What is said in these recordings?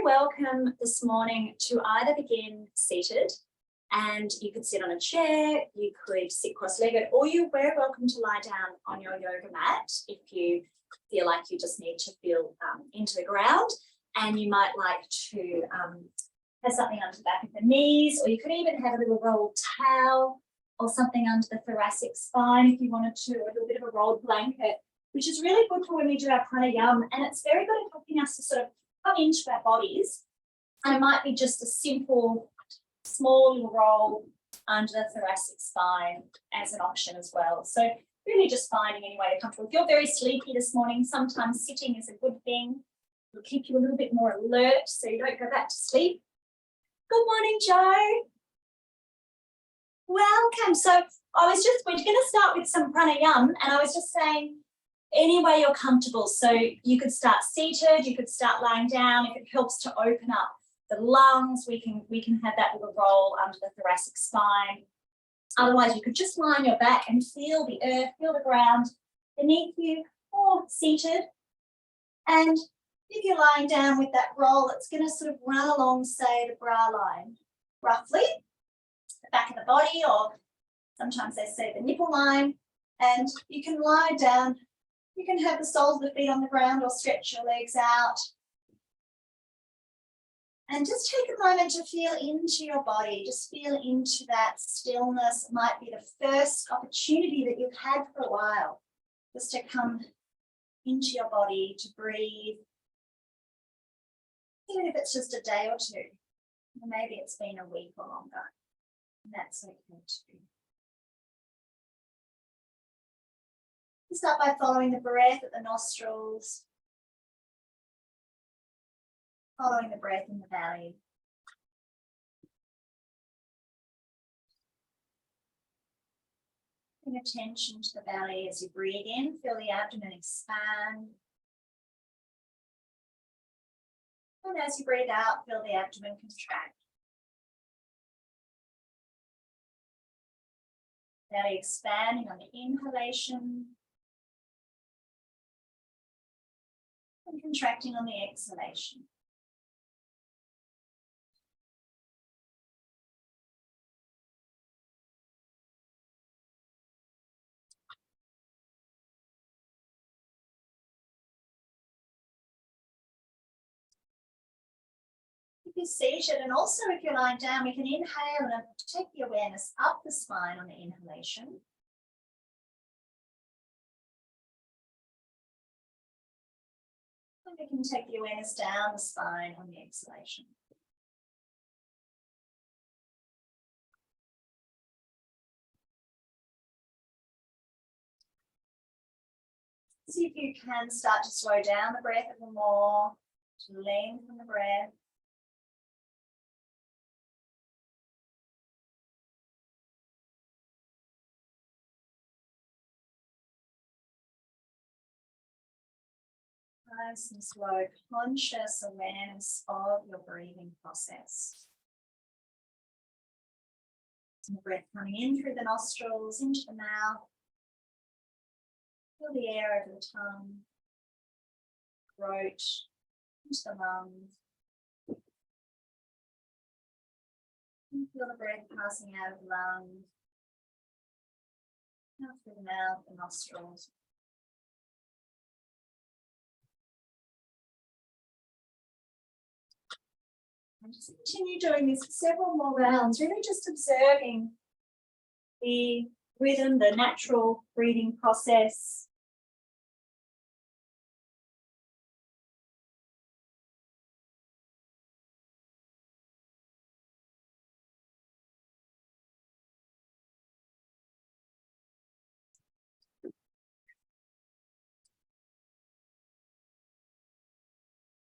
very welcome this morning to either begin seated, and you could sit on a chair, you could sit cross-legged, or you're very welcome to lie down on your yoga mat if you feel like you just need to feel into the ground, and you might like to have something under the back of the knees, or you could even have a little rolled towel or something under the thoracic spine if you wanted to, or a little bit of a rolled blanket, which is really good for when we do our pranayama, and it's very good at helping us to sort of come into our bodies. And it might be just a simple, small little roll under the thoracic spine as an option as well. So really just finding any way to comfortable. If you're very sleepy this morning, sometimes sitting is a good thing. It'll keep you a little bit more alert so you don't go back to sleep. Good morning, Joe. Welcome. So we're going to start with some pranayama, and I was just saying, any way you're comfortable. So you could start seated, you could start lying down. If it helps to open up the lungs, we can have that little roll under the thoracic spine. Otherwise, you could just lie on your back and feel the earth, feel the ground beneath you, or seated. And if you're lying down with that roll, it's going to sort of run along, say, the bra line, roughly, the back of the body, or sometimes they say the nipple line. And you can lie down. You can have the soles of the feet on the ground or stretch your legs out. And just take a moment to feel into your body. Just feel into that stillness. It might be the first opportunity that you've had for a while, just to come into your body, to breathe. Even if it's just a day or two, or maybe it's been a week or longer, and that's okay too. Start by following the breath at the nostrils, following the breath in the belly. Bring attention to the belly as you breathe in, feel the abdomen expand. And as you breathe out, feel the abdomen contract. Belly expanding on the inhalation. And contracting on the exhalation. If you're seated, and also if you're lying down, we can inhale and take the awareness up the spine on the inhalation. And we can take the awareness down the spine on the exhalation. See if you can start to slow down the breath a little more, to lengthen the breath. Nice and slow, conscious awareness of your breathing process. And the breath coming in through the nostrils, into the mouth. Feel the air over the tongue, throat, into the lungs. And feel the breath passing out of the lungs, out through the mouth and nostrils. And just continue doing this for several more rounds, really just observing the rhythm, the natural breathing process.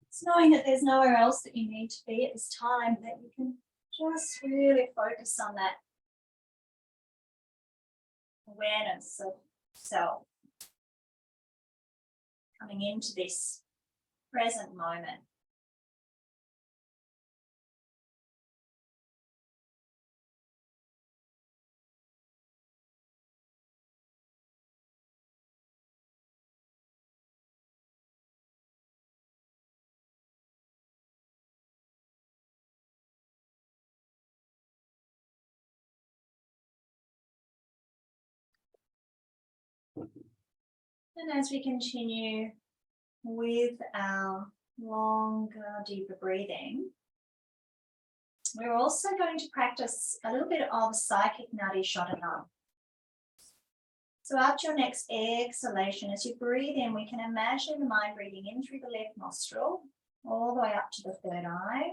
It's knowing that there's nowhere else that you need to be at this time, that you can just really focus on that awareness of self, coming into this present moment. And as we continue with our longer, deeper breathing, we're also going to practice a little bit of psychic nadi shodhana. So after your next exhalation, as you breathe in, we can imagine the mind breathing in through the left nostril, all the way up to the third eye.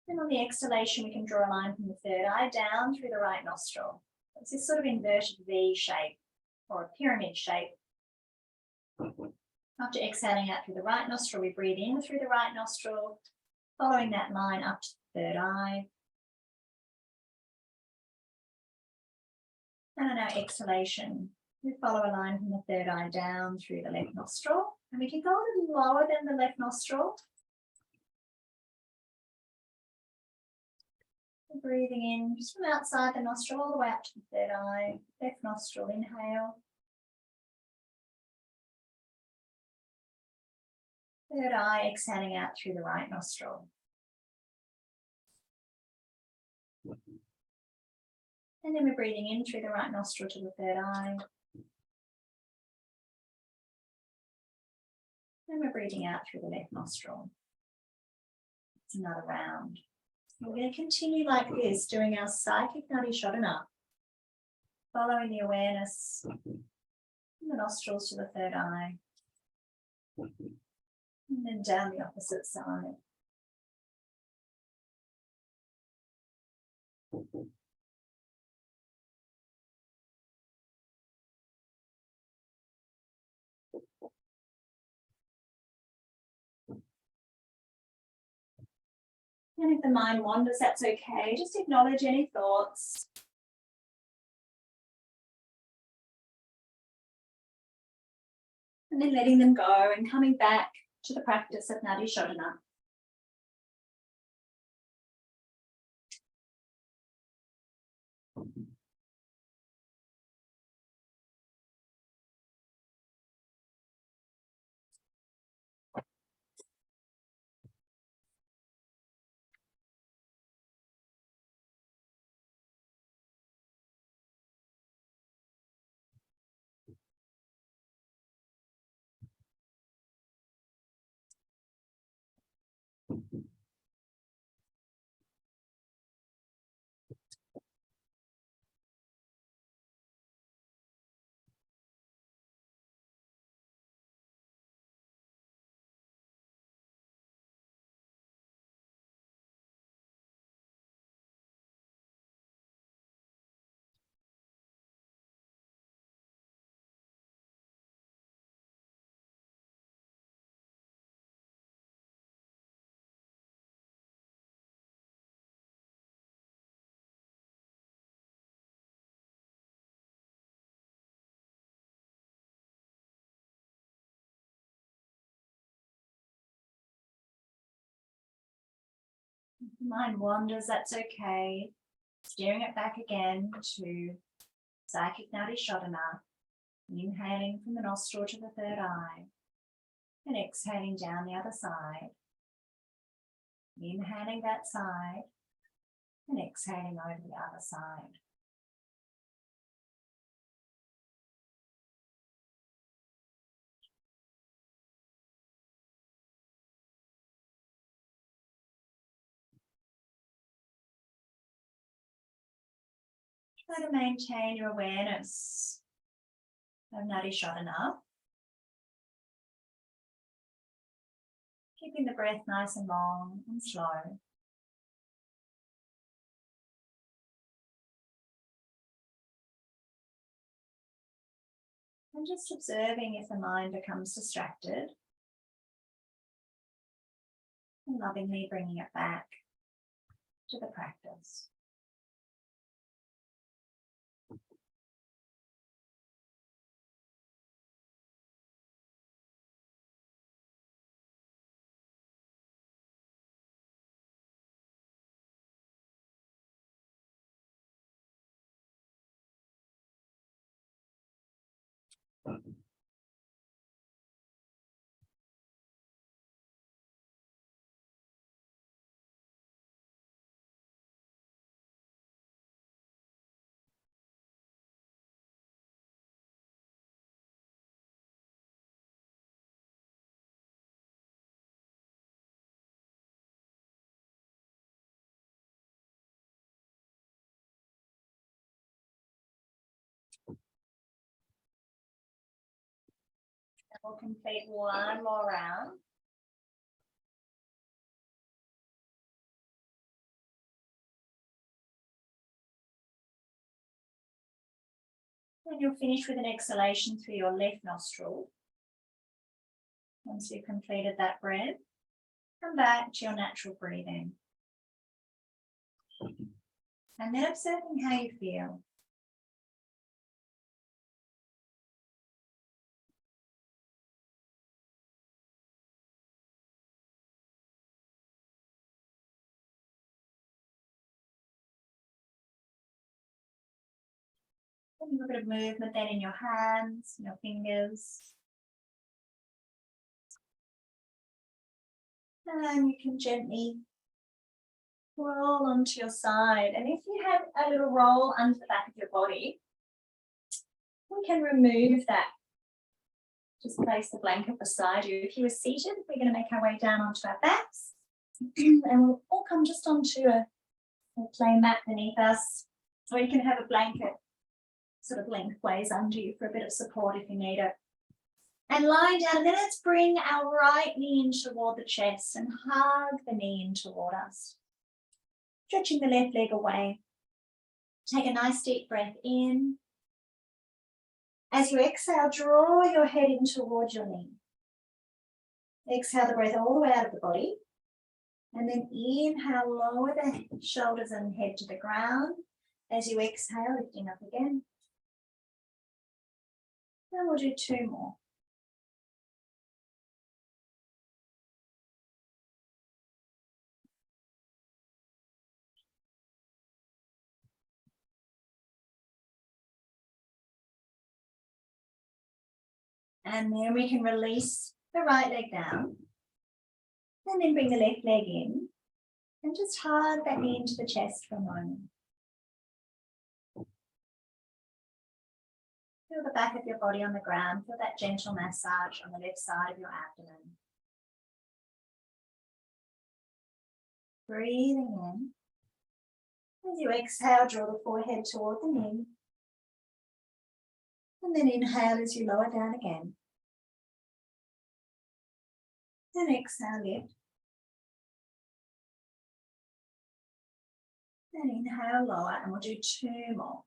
And on the exhalation, we can draw a line from the third eye down through the right nostril. It's this sort of inverted V shape or a pyramid shape. After exhaling out through the right nostril, we breathe in through the right nostril, following that line up to the third eye. And on our exhalation, we follow a line from the third eye down through the left nostril. And we can go a little lower than the left nostril. Breathing in just from outside the nostril all the way up to the third eye. Left nostril, inhale. Third eye, exhaling out through the right nostril. And then we're breathing in through the right nostril to the third eye. And we're breathing out through the left nostril. It's another round. We're going to continue like this, doing our psychic nadi shodhana, following the awareness from the nostrils to the third eye, and then down the opposite side. And if the mind wanders, that's okay. Just acknowledge any thoughts. And then letting them go and coming back to the practice of nadi shodhana. If the mind wanders, that's okay. Steering it back again to psychic nadi shodhana. Inhaling from the nostril to the third eye and exhaling down the other side. Inhaling that side and exhaling over the other side. Try to maintain your awareness of nadi shodhana. Keeping the breath nice and long and slow. And just observing if the mind becomes distracted. And lovingly bringing it back to the practice. We'll complete one more round. And you'll finish with an exhalation through your left nostril. Once you've completed that breath, come back to your natural breathing. And then observing how you feel. A little bit of movement then in your hands, your fingers. And you can gently roll onto your side. And if you have a little roll under the back of your body, we can remove that. Just place the blanket beside you. If you were seated, we're going to make our way down onto our backs. And we'll all come just onto a plain mat beneath us. Or you can have a blanket sort of lengthways under you for a bit of support if you need it. And lie down, and then let's bring our right knee in toward the chest and hug the knee in toward us. Stretching the left leg away. Take a nice deep breath in. As you exhale, draw your head in towards your knee. Exhale the breath all the way out of the body. And then inhale, lower the shoulders and head to the ground. As you exhale, lifting up again. And we'll do two more. And then we can release the right leg down. And then bring the left leg in. And just hug that knee into the chest for a moment. Feel the back of your body on the ground. Feel that gentle massage on the left side of your abdomen. Breathing in. As you exhale, draw the forehead toward the knee. And then inhale as you lower down again. Then exhale, lift. Then inhale, lower, and we'll do two more.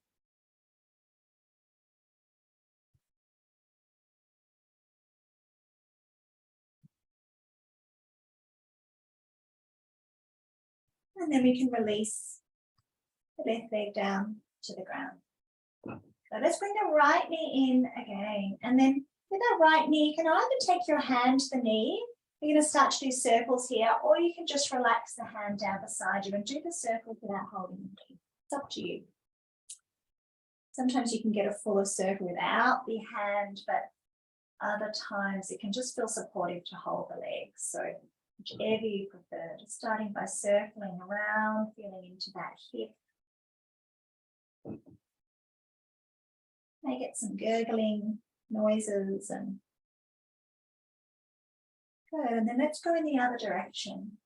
And then we can release the left leg down to the ground. So let's bring the right knee in again. And then with that right knee, you can either take your hand to the knee. You're going to start to do circles here, or you can just relax the hand down beside you and do the circles without holding the knee. It's up to you. Sometimes you can get a fuller circle without the hand, but other times it can just feel supportive to hold the legs. So whichever you prefer, just starting by circling around, feeling into that hip. May get some gurgling noises and good. And then let's go in the other direction.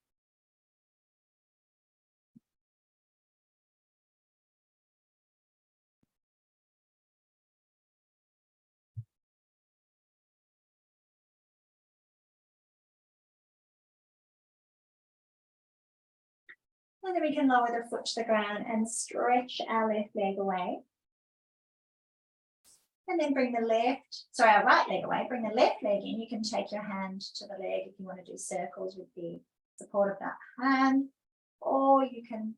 And then we can lower the foot to the ground and stretch our left leg away. And then bring the our right leg away, bring the left leg in. You can take your hand to the leg if you want to do circles with the support of that hand, or you can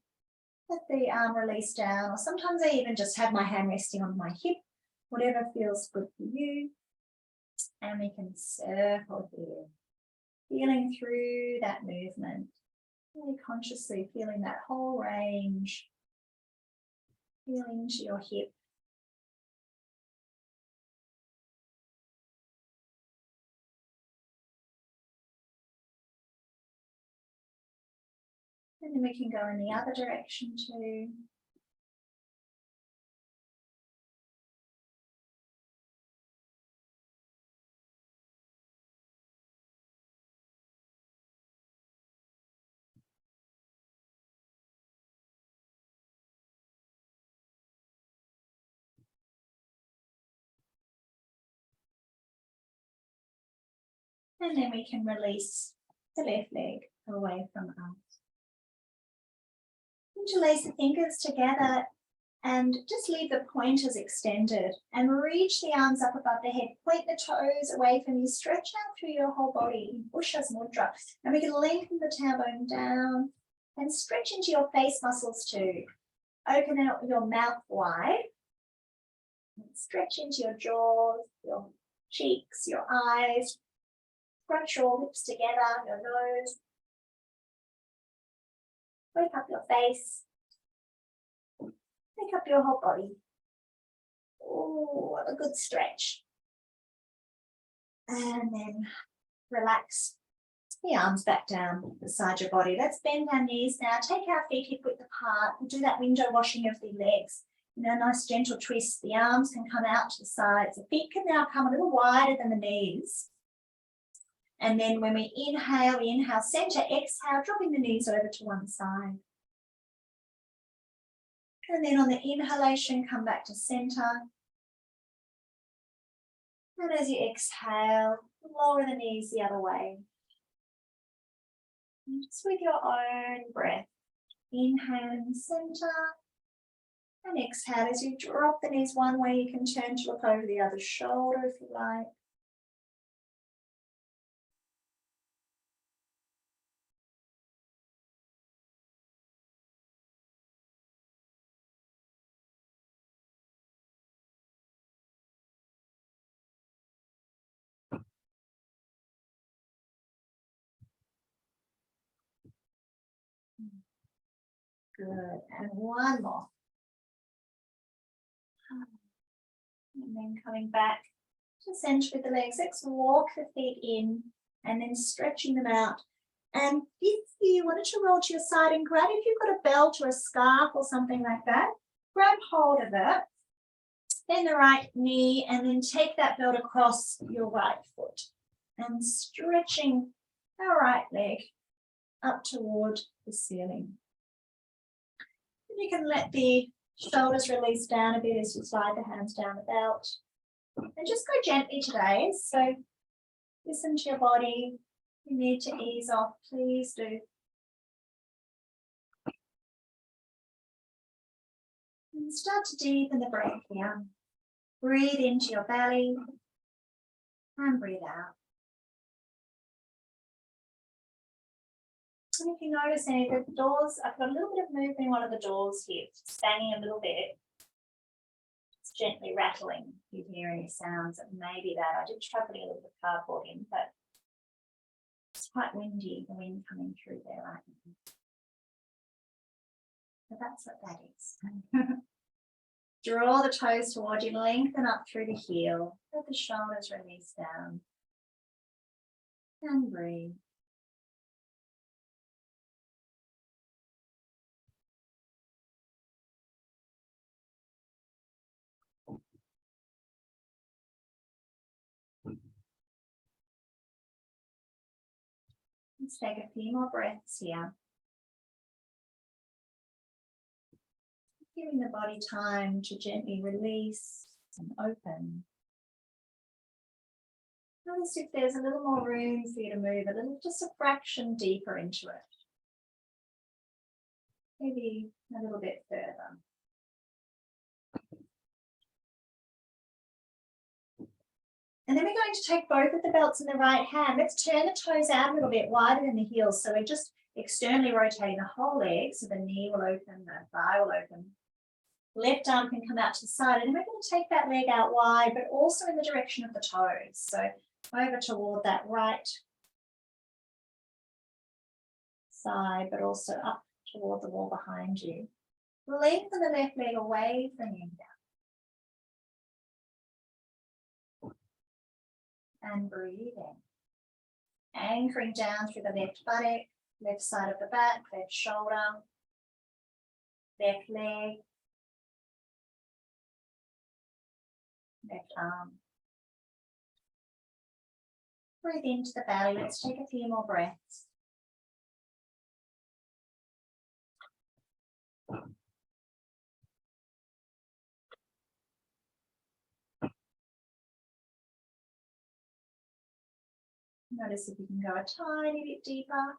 let the arm release down, or sometimes I even just have my hand resting on my hip, whatever feels good for you. And we can circle here, feeling through that movement, really consciously feeling that whole range, feeling into your hip. And then we can go in the other direction too. And then we can release the left leg away from us. Interlace the fingers together and just leave the pointers extended and reach the arms up above the head. Point the toes away from you. Stretch out through your whole body. Ushas Mudra. And we can lengthen the tailbone down and stretch into your face muscles too. Open out your mouth wide. And stretch into your jaws, your cheeks, your eyes. Crunch your lips together, your nose. Wake up your face. Wake up your whole body. Oh, what a good stretch. And then relax the arms back down beside your body. Let's bend our knees now. Take our feet hip width apart. We'll do that window washing of the legs. Nice gentle twist. The arms can come out to the sides. The feet can now come a little wider than the knees. And then when we inhale center, exhale, dropping the knees over to one side. And then on the inhalation, come back to center. And as you exhale, lower the knees the other way. And just with your own breath, inhaling center. And exhale, as you drop the knees one way, you can turn to look over the other shoulder if you like. Good, and one more. And then coming back to center with the legs. Let's walk the feet in and then stretching them out. And if you wanted to roll to your side and grab, if you've got a belt or a scarf or something like that, grab hold of it. Bend the right knee and then take that belt across your right foot. And stretching our right leg up toward the ceiling. You can let the shoulders release down a bit as you slide the hands down the belt. And just go gently today. So listen to your body. If you need to ease off, please do. And start to deepen the breath here. Breathe into your belly and breathe out. And if you notice any of the doors, I've got a little bit of movement in one of the doors here, it's banging a little bit. It's gently rattling. If you hear any sounds, it may be that. I did try putting a little bit of cardboard in, but it's quite windy, the wind coming through there right now. So that's what that is. Draw the toes towards you, lengthen up through the heel, let the shoulders release down. And breathe. Let's take a few more breaths here. Giving the body time to gently release and open. Notice if there's a little more room for you to move a little, just a fraction deeper into it. Maybe a little bit further. And then we're going to take both of the belts in the right hand. Let's turn the toes out a little bit wider than the heels. So we're just externally rotating the whole leg. So the knee will open, the thigh will open. Left arm can come out to the side. And then we're going to take that leg out wide, but also in the direction of the toes. So over toward that right side, but also up toward the wall behind you. Lengthen the left leg away from you now. And breathe in. Anchoring down through the left buttock, left side of the back, left shoulder, left leg, left arm. Breathe into the belly. Let's take a few more breaths. Notice if you can go a tiny bit deeper.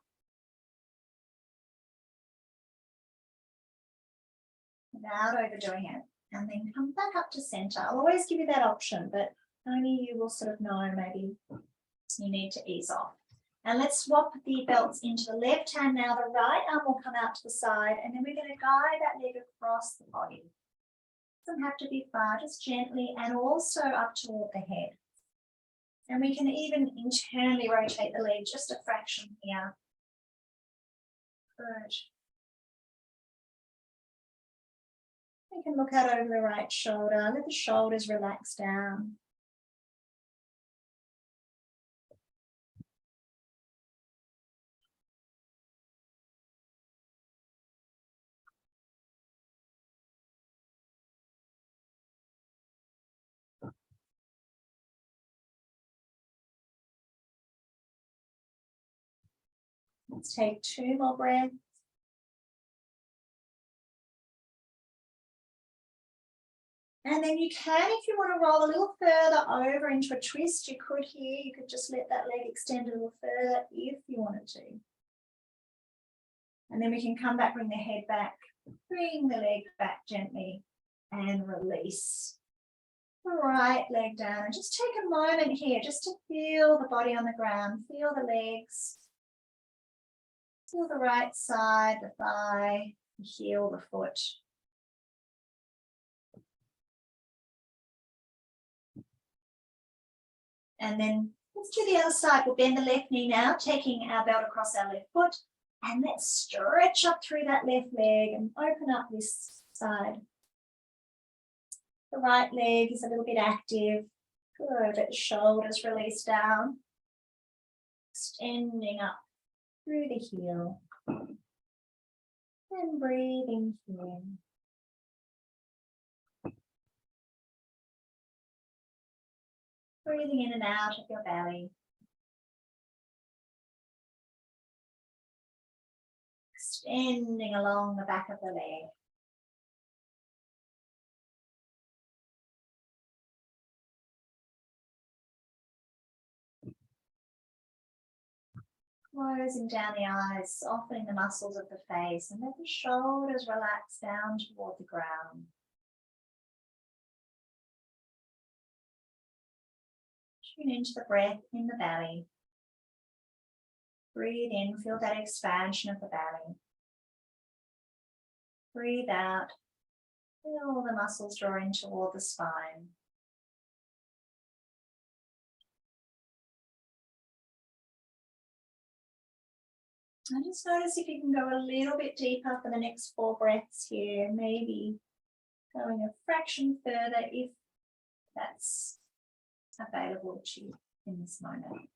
Without overdoing it. And then come back up to center. I'll always give you that option, but only you will sort of know maybe you need to ease off. And let's swap the belts into the left hand now. The right arm will come out to the side, and then we're going to guide that leg across the body. Doesn't have to be far, just gently, and also up toward the head. And we can even internally rotate the leg just a fraction here. Good. We can look out over the right shoulder, let the shoulders relax down. Let's take 2 more breaths. And then you can, if you want to roll a little further over into a twist, you could here. You could just let that leg extend a little further if you wanted to. And then we can come back, bring the head back, bring the leg back gently and release the right leg down. And just take a moment here just to feel the body on the ground, feel the legs, feel the right side, the thigh, the heel, the foot. And then let's do the other side. We'll bend the left knee now, taking our belt across our left foot. And let's stretch up through that left leg and open up this side. The right leg is a little bit active. Good, let the shoulders release down. Extending up through the heel. And breathing here. Breathing in and out of your belly. Extending along the back of the leg. Closing down the eyes, softening the muscles of the face, and let the shoulders relax down toward the ground. Tune into the breath in the belly. Breathe in, feel that expansion of the belly. Breathe out, feel the muscles drawing toward the spine. And just notice if you can go a little bit deeper for the next 4 breaths here, maybe going a fraction further if that's available to you in this moment.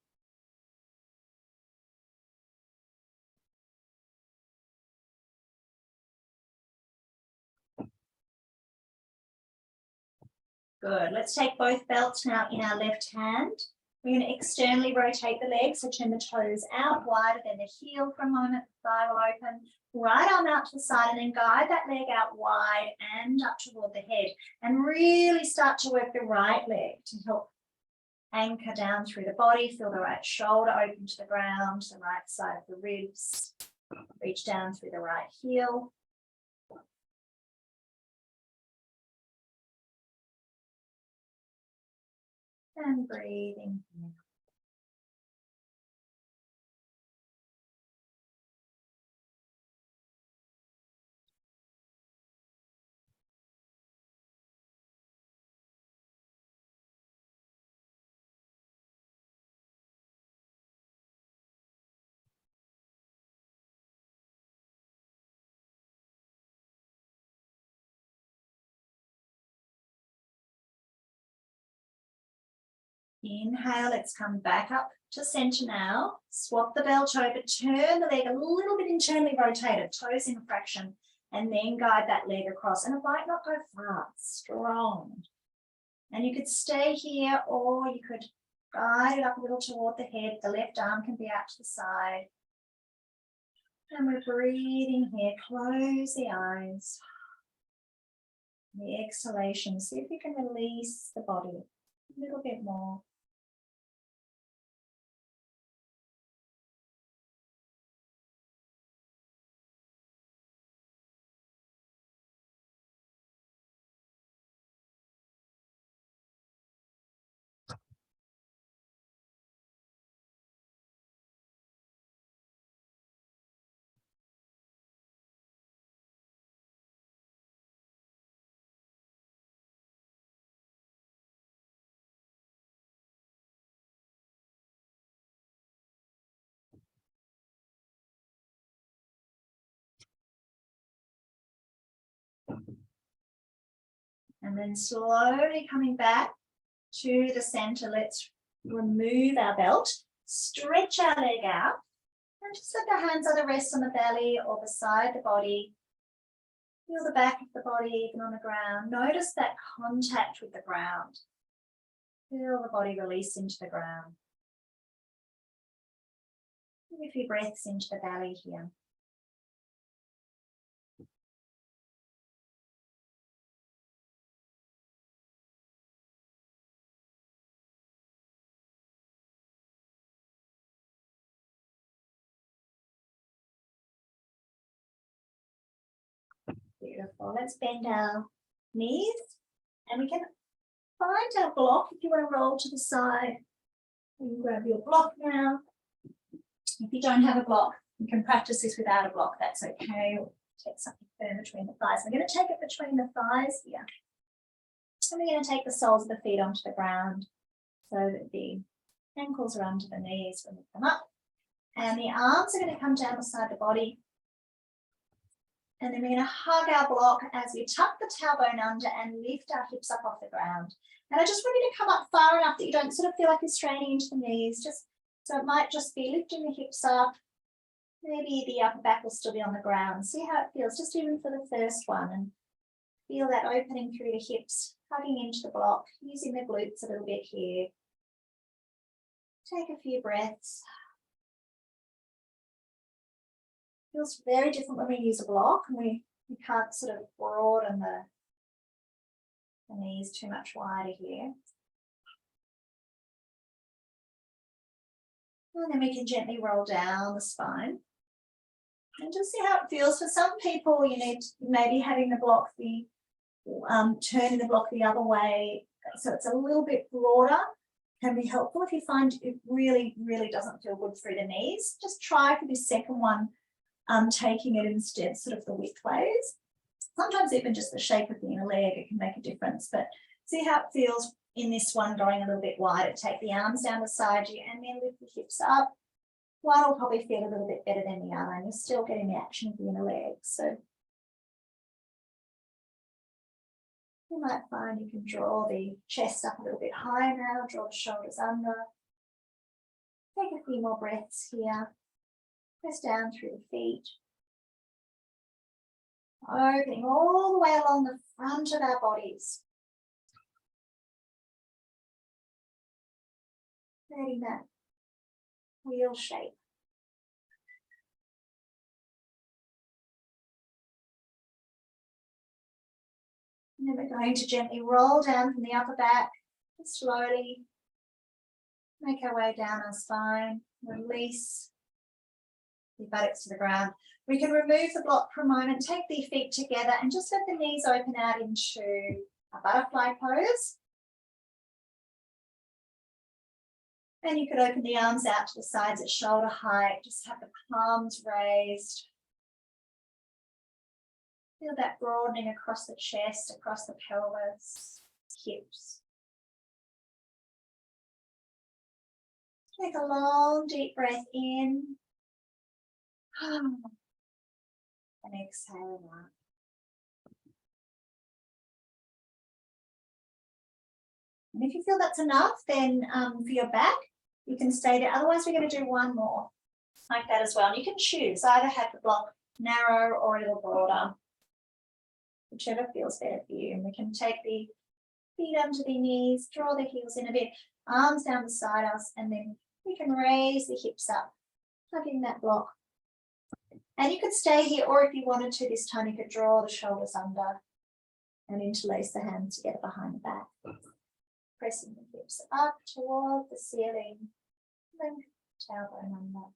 Good. Let's take both belts now in our left hand. We're going to externally rotate the legs, so turn the toes out wider than the heel for a moment. The thigh will open. Right arm out to the side, and then guide that leg out wide and up toward the head. And really start to work the right leg to help anchor down through the body. Feel the right shoulder open to the ground, the right side of the ribs. Reach down through the right heel. And breathing here. Inhale, let's come back up to center now. Swap the belt over, turn the leg a little bit internally rotated, toes in flexion, and then guide that leg across. And it might not go fast, strong. And you could stay here, or you could guide it up a little toward the head. The left arm can be out to the side. And we're breathing here. Close the eyes. The exhalation, see if you can release the body a little bit more. And then slowly coming back to the center. Let's remove our belt, stretch our leg out, and just let the hands either rest on the belly or beside the body. Feel the back of the body even on the ground. Notice that contact with the ground. Feel the body release into the ground. Take a few breaths into the belly here. Beautiful. Let's bend our knees and we can find our block. If you want to roll to the side, you can grab your block now. If you don't have a block, you can practice this without a block. That's okay. Or take something firm between the thighs. We're going to take it between the thighs here. And we're going to take the soles of the feet onto the ground so that the ankles are under the knees when we come up. And the arms are going to come down beside the body. And then we're going to hug our block as we tuck the tailbone under and lift our hips up off the ground. And I just want you to come up far enough that you don't sort of feel like you're straining into the knees. So it might just be lifting the hips up. Maybe the upper back will still be on the ground. See how it feels, just even for the first one. And feel that opening through the hips, hugging into the block, using the glutes a little bit here. Take a few breaths. Feels very different when we use a block and we can't sort of broaden the knees too much wider here. And then we can gently roll down the spine. And just see how it feels. For some people, you need maybe having the block turning the block the other way so it's a little bit broader can be helpful. If you find it really, really doesn't feel good through the knees, just try for this second one. Taking it instead sort of the widthways. Sometimes even just the shape of the inner leg, it can make a difference, but see how it feels in this one going a little bit wider. Take the arms down beside you and then lift the hips up. One will probably feel a little bit better than the other and you're still getting the action of the inner leg. So you might find you can draw the chest up a little bit higher now, draw the shoulders under. Take a few more breaths here. Press down through the feet. Opening all the way along the front of our bodies. Creating that wheel shape. And then we're going to gently roll down from the upper back. Slowly make our way down our spine. Release the buttocks to the ground. We can remove the block for a moment, take the feet together and just let the knees open out into a butterfly pose. And you could open the arms out to the sides at shoulder height, just have the palms raised. Feel that broadening across the chest, across the pelvis, hips. Take a long, deep breath in. And exhale out. And if you feel that's enough, then for your back, you can stay there. Otherwise, we're going to do one more like that as well. And you can choose, either have the block narrow or a little broader, whichever feels better for you. And we can take the feet under the knees, draw the heels in a bit, arms down beside us, and then we can raise the hips up, hugging that block. And you could stay here, or if you wanted to this time, you could draw the shoulders under and interlace the hands together behind the back. Pressing the hips up toward the ceiling, then tailbone under.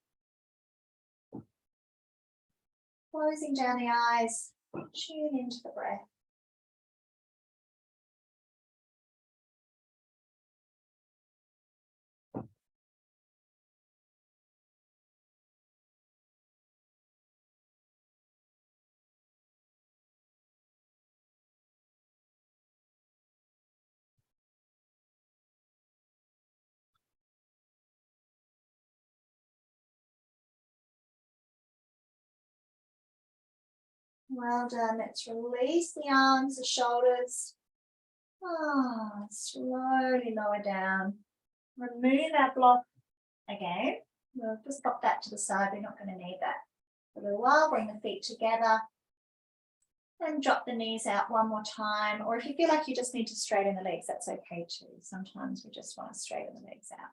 Closing down the eyes, tune into the breath. Well done. Let's release the arms, the shoulders. Slowly lower down. Remove our block again. We'll just pop that to the side. We're not going to need that for a little while. Bring the feet together and drop the knees out one more time. Or if you feel like you just need to straighten the legs, that's okay too. Sometimes we just want to straighten the legs out.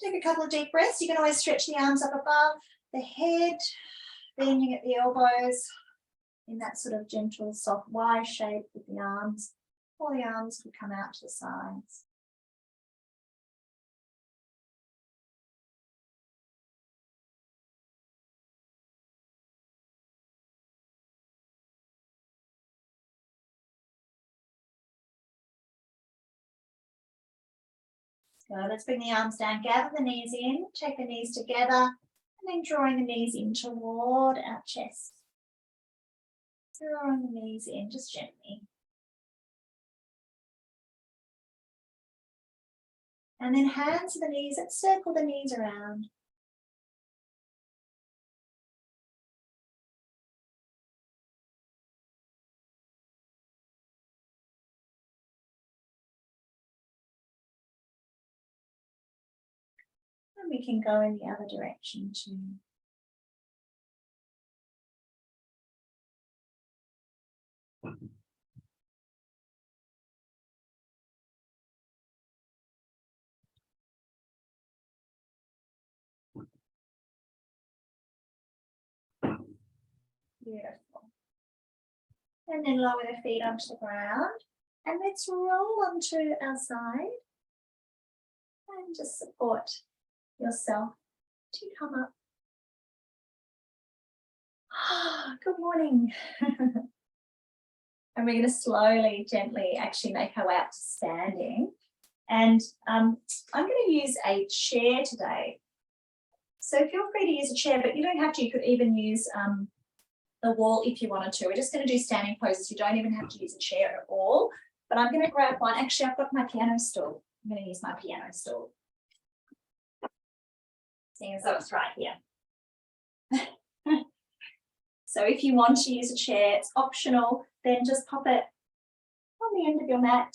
Take a couple of deep breaths. You can always stretch the arms up above the head, bending at the elbows in that sort of gentle, soft Y shape with the arms. Or the arms could come out to the sides. So let's bring the arms down, gather the knees in, take the knees together, and then drawing the knees in toward our chest. Drawing the knees in just gently. And then hands to the knees and circle the knees around. And we can go in the other direction too. Beautiful. And then lower the feet onto the ground. And let's roll onto our side. And just support yourself to come up. Good morning. And we're going to slowly, gently actually make our way up to standing. And I'm going to use a chair today. So feel free to use a chair, but you don't have to. You could even use the wall if you wanted to. We're just going to do standing poses. You don't even have to use a chair at all. But I'm going to grab one. Actually, I've got my piano stool. I'm going to use my piano stool. Seeing as though it's right here. So if you want to use a chair, it's optional. Then just pop it on the end of your mat.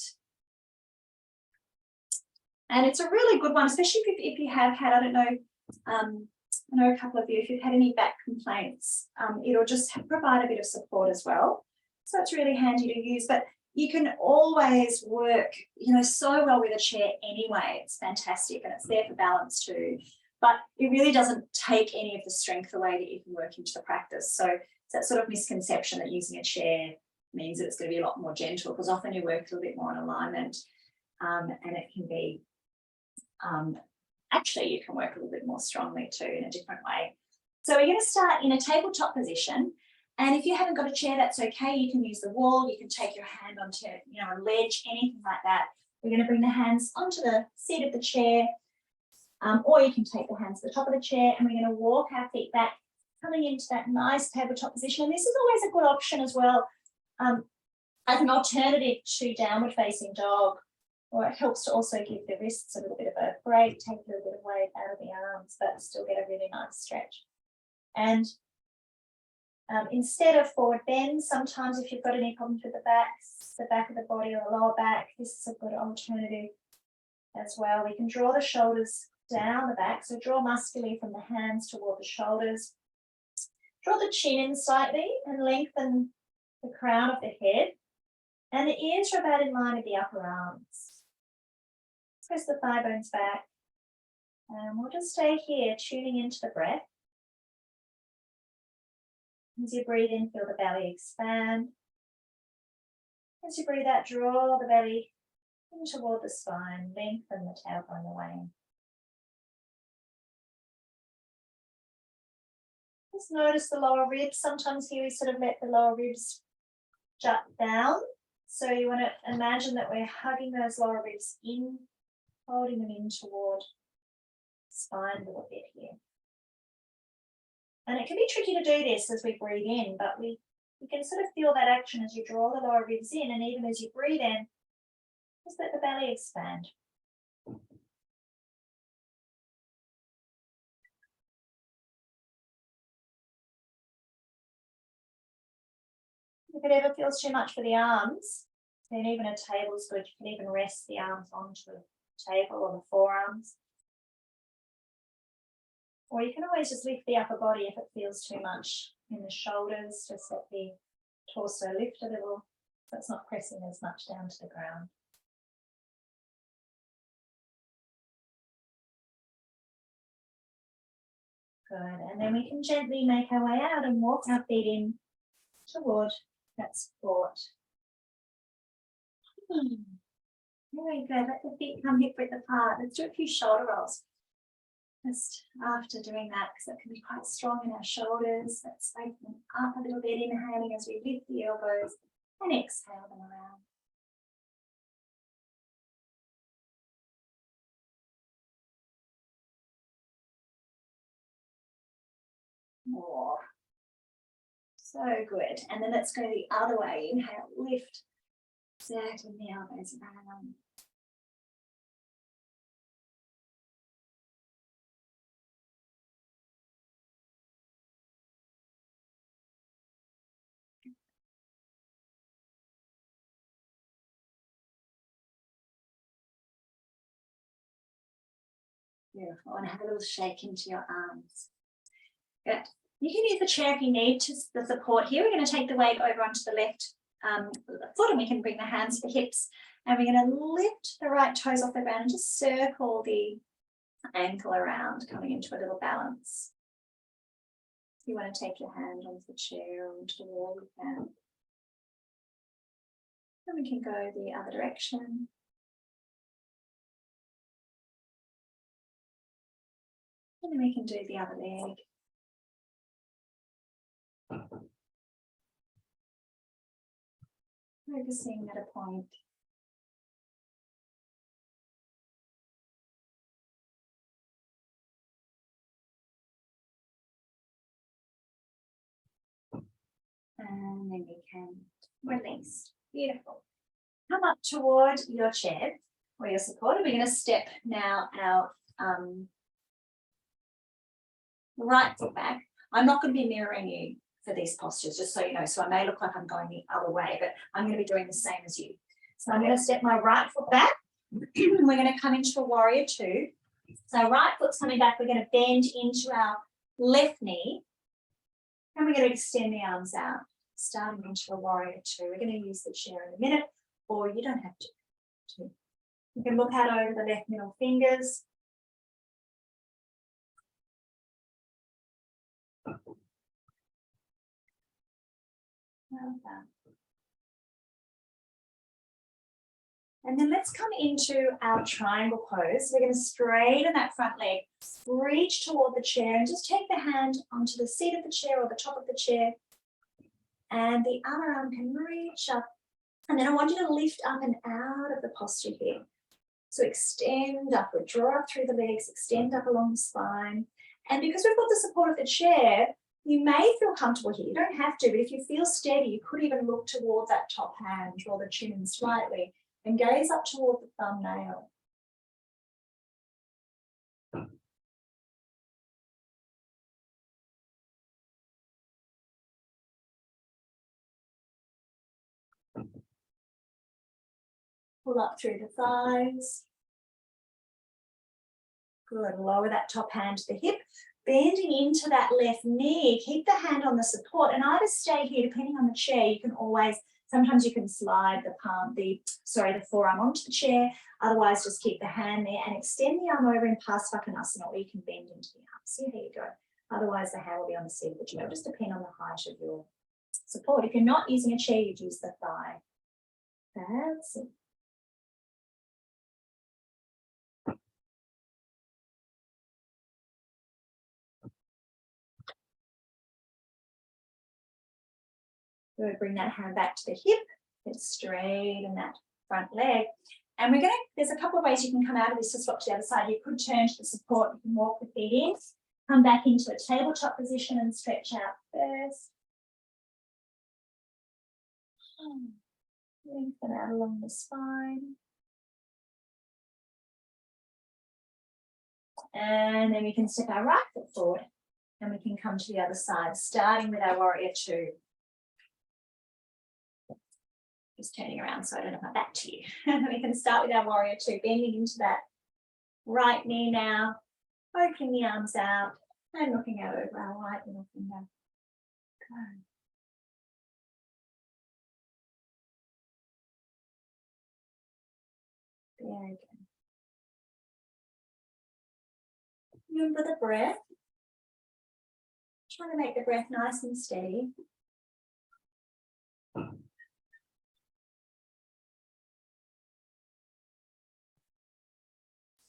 And it's a really good one, especially if you have had, I don't know, I know a couple of you, if you've had any back complaints, it'll just provide a bit of support as well. So it's really handy to use, but you can always work, so well with a chair anyway. It's fantastic and it's there for balance too. But it really doesn't take any of the strength away that you can work into the practice. So it's that sort of misconception that using a chair means that it's going to be a lot more gentle, because often you work a little bit more in alignment, and it can be, actually you can work a little bit more strongly too in a different way. So we're going to start in a tabletop position. And if you haven't got a chair, that's okay. You can use the wall. You can take your hand onto, a ledge, anything like that. We're going to bring the hands onto the seat of the chair. Or you can take the hands to the top of the chair, and we're going to walk our feet back, coming into that nice tabletop position. And this is always a good option as well, as an alternative to downward facing dog, or it helps to also give the wrists a little bit of a break, take a little bit of weight out of the arms, but still get a really nice stretch. And instead of forward bend, sometimes if you've got any problems with the back of the body or the lower back, this is a good alternative as well. We can draw the shoulders down the back, so draw muscularly from the hands toward the shoulders. Draw the chin in slightly and lengthen the crown of the head, and the ears are about in line with the upper arms. Press the thigh bones back, and we'll just stay here, tuning into the breath. As you breathe in, feel the belly expand. As you breathe out, draw the belly in toward the spine, lengthen the tailbone away. Just notice the lower ribs. Sometimes here we sort of let the lower ribs jut down. So you want to imagine that we're hugging those lower ribs in, holding them in toward the spine a little bit here. And it can be tricky to do this as we breathe in, but we can sort of feel that action as you draw the lower ribs in, and even as you breathe in, just let the belly expand. If it ever feels too much for the arms, then even a table is good. You can even rest the arms onto the table or the forearms. Or you can always just lift the upper body if it feels too much in the shoulders. Just let the torso lift a little so it's not pressing as much down to the ground. Good, and then we can gently make our way out and walk our feet in toward that support. Very good, let the feet come hip width apart. Let's do a few shoulder rolls. Just after doing that, because that can be quite strong in our shoulders. Let's open them up a little bit, inhaling as we lift the elbows and exhale them around. More. So good. And then let's go the other way. Inhale, lift, circle the elbows around. Beautiful. And have a little shake into your arms. Good. You can use the chair if you need to the support here. We're going to take the weight over onto the left foot, and we can bring the hands to the hips. And we're going to lift the right toes off the ground and just circle the ankle around, coming into a little balance. If you want to take your hand onto the chair or onto the wall, you can. And we can go the other direction. And then we can do the other leg. Focusing at a point. And then we can release. Beautiful. Come up toward your chair or your support. We're going to step now our right foot back. I'm not going to be mirroring you for these postures, just so you know. So I may look like I'm going the other way, but I'm going to be doing the same as you. So I'm going to step my right foot back. We're going to come into a warrior two. So right foot's coming back. We're going to bend into our left knee. And we're going to extend the arms out, starting into a warrior two. We're going to use the chair in a minute, or you don't have to. You can look out over the left middle fingers. Well done. And then let's come into our triangle pose. We're going to straighten that front leg, reach toward the chair, and just take the hand onto the seat of the chair or the top of the chair. And the other arm can reach up. And then I want you to lift up and out of the posture here. So extend upward, draw up through the legs, extend up along the spine. And because we've got the support of the chair, you may feel comfortable here. You don't have to, but if you feel steady, you could even look toward that top hand, draw the chin in slightly, and gaze up toward the thumbnail. Pull up through the thighs. Good, lower that top hand to the hip, bending into that left knee. Keep the hand on the support and either stay here, depending on the chair. You can always, sometimes you can slide the forearm onto the chair. Otherwise, just keep the hand there and extend the arm over in Parsvakonasana, or you can bend into the arm. See, there you go. Otherwise, the hand will be on the seat of the chair. It'll just depend on the height of your support. If you're not using a chair, you'd use the thigh. That's it. Good, bring that hand back to the hip. Let's straighten that front leg. And we're going to, there's a couple of ways you can come out of this to swap to the other side. You could turn to the support. You can walk the feet in, come back into a tabletop position and stretch out first. Lengthen out along the spine. And then we can step our right foot forward and we can come to the other side, starting with our warrior two. Just turning around so I don't have my back to you. We can start with our warrior two, bending into that right knee now, opening the arms out and looking out over our right middle finger. Good. Very good. Remember the breath. Trying to make the breath nice and steady.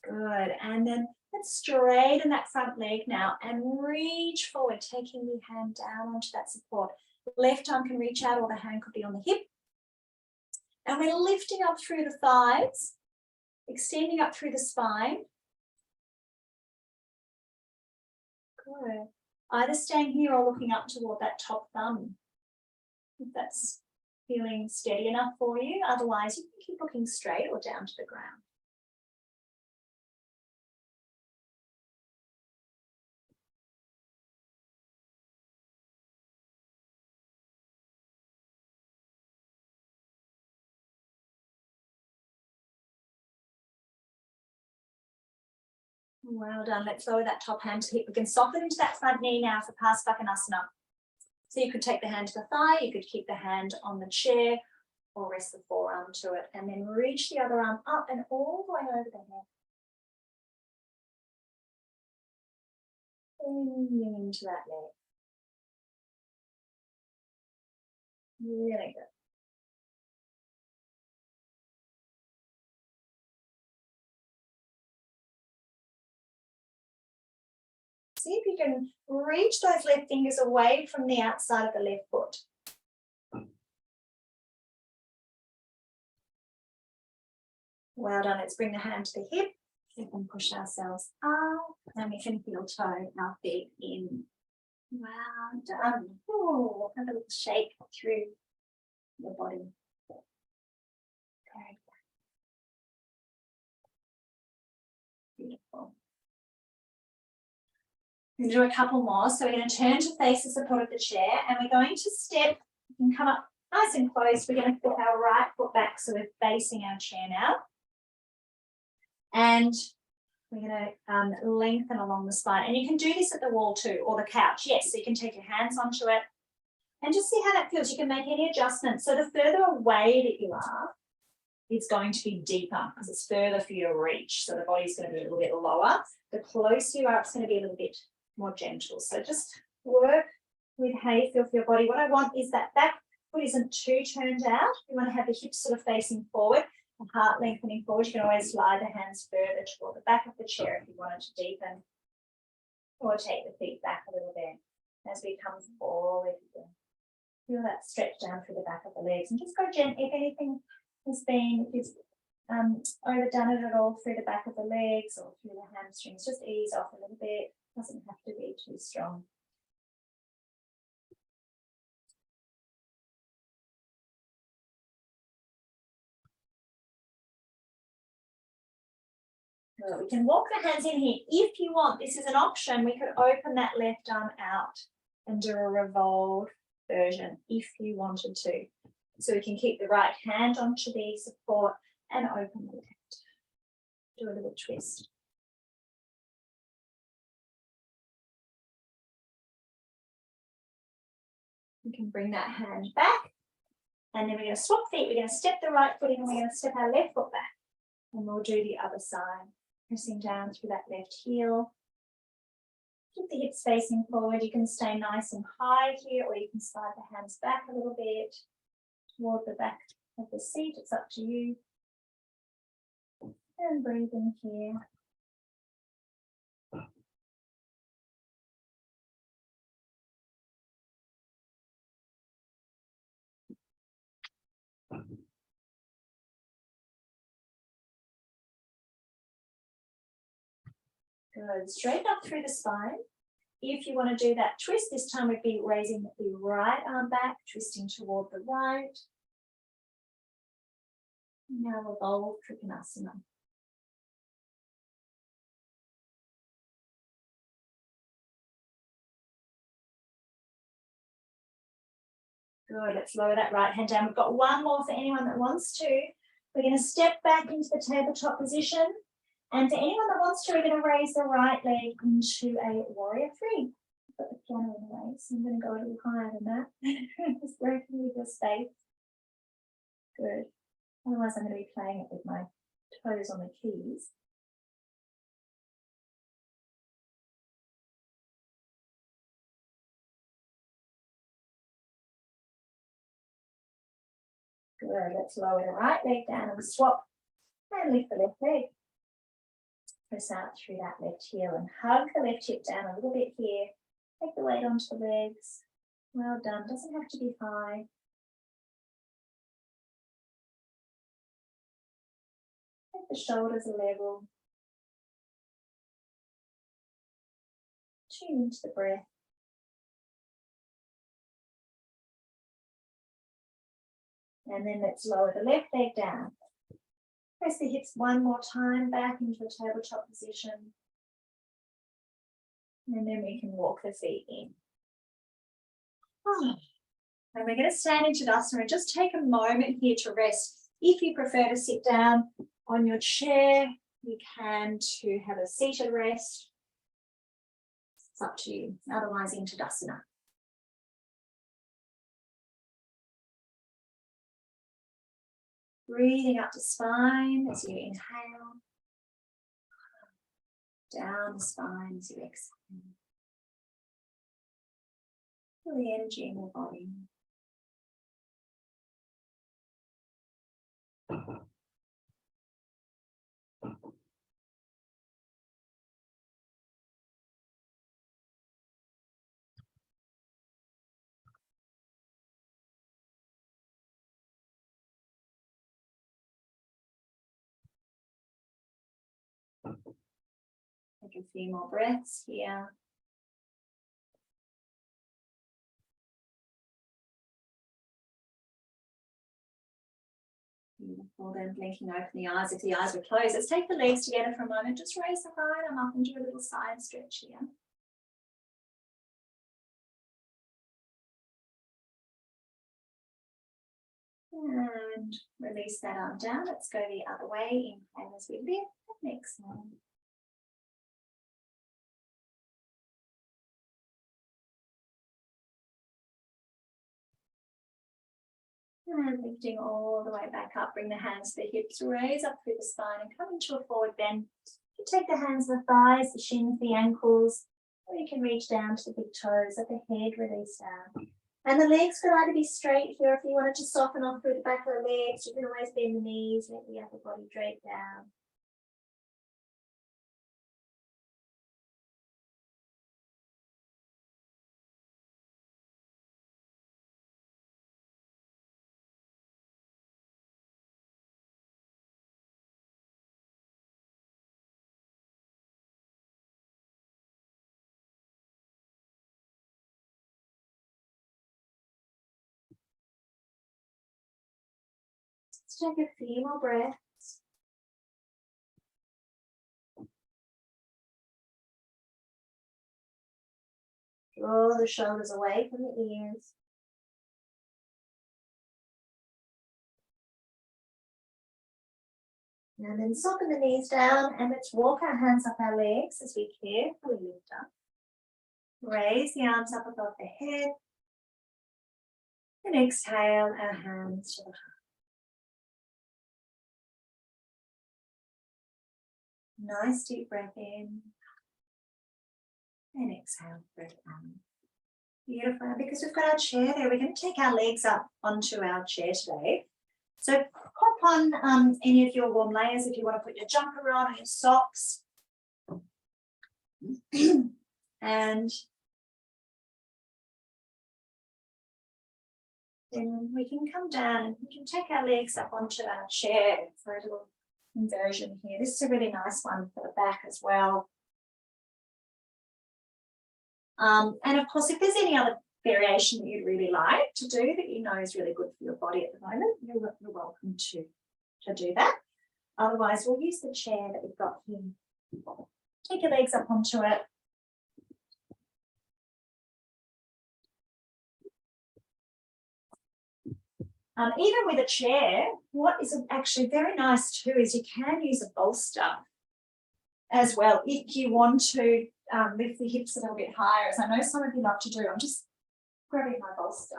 Good. And then let's straighten that front leg now and reach forward, taking the hand down onto that support. Left arm can reach out or the hand could be on the hip. And we're lifting up through the thighs, extending up through the spine. Good. Either staying here or looking up toward that top thumb. If that's feeling steady enough for you. Otherwise, you can keep looking straight or down to the ground. Well done. Let's lower that top hand to hip. We can soften into that front knee now for Parsvakonasana. So you could take the hand to the thigh, you could keep the hand on the chair or rest the forearm to it and then reach the other arm up and all the way over the head. Bending into that leg. Really good. See if you can reach those left fingers away from the outside of the left foot. Well done. Let's bring the hand to the hip. We can push ourselves up and we can heel toe our feet in. Well done. Oh, have a little shake through the body. Very good. Beautiful. We're going to do a couple more. So we're going to turn to face the support of the chair and we're going to step and come up nice and close. We're going to put our right foot back so we're facing our chair now. And we're going to lengthen along the spine. And you can do this at the wall too, or the couch. Yes, so you can take your hands onto it and just see how that feels. You can make any adjustments. So the further away that you are, it's going to be deeper because it's further for your reach. So the body's going to be a little bit lower. The closer you are, it's going to be a little bit more gentle. So just work with how you feel for your body. What I want is that back foot isn't too turned out. You want to have the hips sort of facing forward. The heart lengthening forward. You can always slide the hands further toward the back of the chair if you wanted to deepen, or take the feet back a little bit as we come forward. Feel that stretch down through the back of the legs and just go gently. If anything has been, if you've overdone it at all through the back of the legs or through the hamstrings, just ease off a little bit. Doesn't have to be too strong. We can walk the hands in here. If you want, this is an option. We could open that left arm out and do a revolved version if you wanted to. So we can keep the right hand onto the support and open the left. Do a little twist. You can bring that hand back. And then we're going to swap feet. We're going to step the right foot in and we're going to step our left foot back. And we'll do the other side. Pressing down through that left heel. Keep the hips facing forward. You can stay nice and high here, or you can slide the hands back a little bit toward the back of the seat. It's up to you. And breathe in here. Good. Straighten up through the spine. If you want to do that twist, this time we'd be raising the right arm back, twisting toward the right. Now revolve Trikonasana. Good, let's lower that right hand down. We've got one more for anyone that wants to. We're going to step back into the tabletop position. And for anyone that wants to, we're going to raise the right leg into a warrior three. I've got the piano in the way, so I'm going to go a little higher than that. Just working with your space. Good. Otherwise, I'm going to be playing it with my toes on the keys. Good. Let's lower the right leg down and swap and lift the left leg. Press out through that left heel and hug the left hip down a little bit here. Take the weight onto the legs. Well done. Doesn't have to be high. Make the shoulders level. Tune into the breath. And then let's lower the left leg down. Press the hips one more time back into a tabletop position. And then we can walk the feet in. And we're going to stand into Shodhana and just take a moment here to rest. If you prefer to sit down on your chair, you can to have a seated rest. It's up to you. Otherwise, into Shodhana. Breathing up the spine as you inhale. Down the spine as you exhale. Feel the energy in your body. Take a few more breaths here. Beautiful, then blinking open the eyes if the eyes were closed. Let's take the legs together for a moment. Just raise the right arm up and do a little side stretch here. And release that arm down. Let's go the other way. Inhale as we lift and exhale. And lifting all the way back up, bring the hands to the hips, raise up through the spine and come into a forward bend. You take the hands to the thighs, the shins, the ankles, or you can reach down to the big toes, at the head, release down. And the legs could either be straight here, if you wanted to soften off through the back of the legs, you can always bend the knees, let the upper body drape down. Let's take a few more breaths. Draw the shoulders away from the ears. And then soften the knees down and let's walk our hands up our legs as we carefully lift up. Raise the arms up above the head. And exhale our hands to the heart. Nice deep breath in. And exhale, breath out. Beautiful. Because we've got our chair there, we're going to take our legs up onto our chair today. So pop on any of your warm layers if you want to put your jumper on or your socks. And then we can come down and we can take our legs up onto our chair for a little inversion here. This is a really nice one for the back as well. And of course, if there's any other variation that you'd really like to do that you know is really good for your body at the moment, you're welcome to do that. Otherwise, we'll use the chair that we've got here. Take your legs up onto it. Even with a chair, what is actually very nice too is you can use a bolster as well if you want to lift the hips a little bit higher, as I know some of you love to do. I'm just grabbing my bolster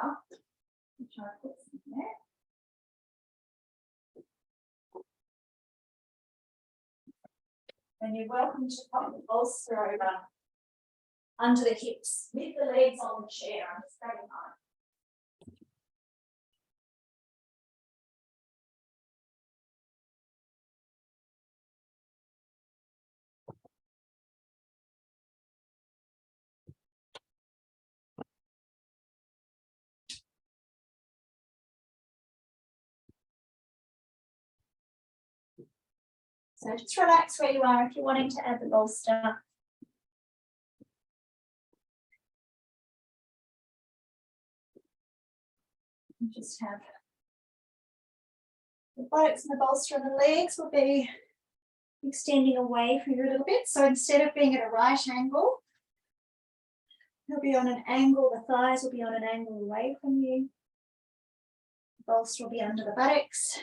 and try to put some there. And you're welcome to pop the bolster over under the hips with the legs on the chair. I'm just grabbing mine. So just relax where you are if you're wanting to add the bolster. And just have the buttocks and the bolster and the legs will be extending away from you a little bit. So instead of being at a right angle, they'll be on an angle, the thighs will be on an angle away from you. The bolster will be under the buttocks.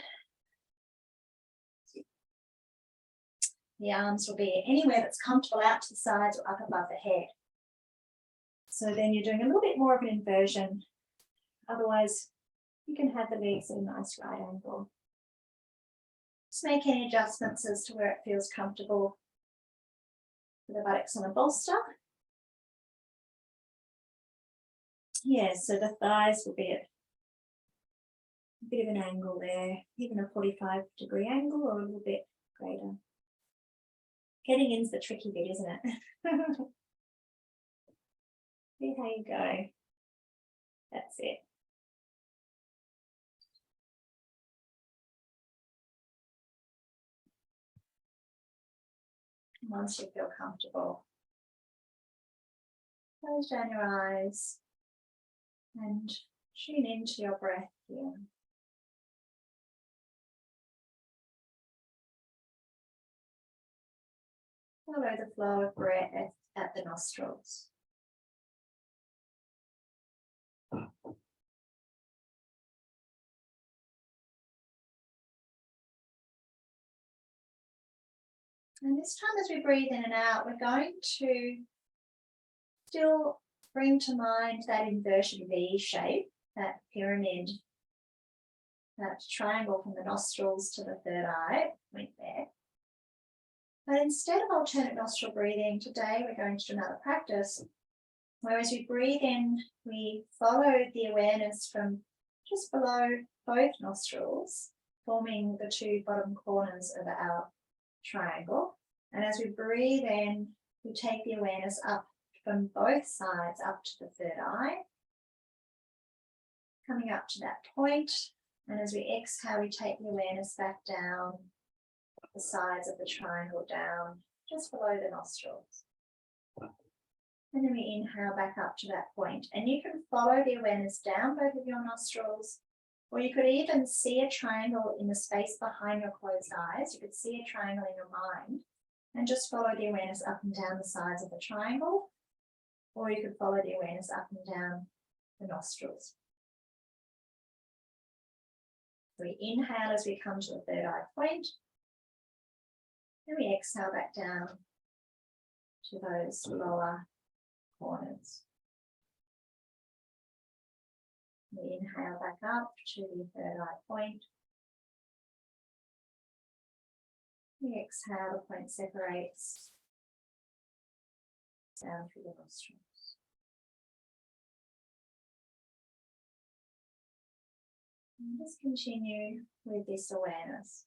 The arms will be anywhere that's comfortable out to the sides or up above the head. So then you're doing a little bit more of an inversion. Otherwise, you can have the legs at a nice right angle. Just make any adjustments as to where it feels comfortable for the buttocks on the bolster. Yeah, so the thighs will be at a bit of an angle there, even a 45-degree angle or a little bit greater. Getting in's the tricky bit, isn't it? See how you go. That's it. Once you feel comfortable, close down your eyes and tune into your breath here. Follow the flow of breath at the nostrils. And this time as we breathe in and out, we're going to still bring to mind that inverted V shape, that pyramid, that triangle from the nostrils to the third eye, point there. But instead of alternate nostril breathing, today we're going to do another practice where as we breathe in, we follow the awareness from just below both nostrils, forming the two bottom corners of our triangle. And as we breathe in, we take the awareness up from both sides up to the third eye, coming up to that point. And as we exhale, we take the awareness back down the sides of the triangle, down just below the nostrils. And then we inhale back up to that point. And you can follow the awareness down both of your nostrils, or you could even see a triangle in the space behind your closed eyes. You could see a triangle in your mind and just follow the awareness up and down the sides of the triangle, or you could follow the awareness up and down the nostrils. We inhale as we come to the third eye point, and we exhale back down to those lower corners. We inhale back up to the third eye point. We exhale, the point separates down through the nostrils. And just continue with this awareness.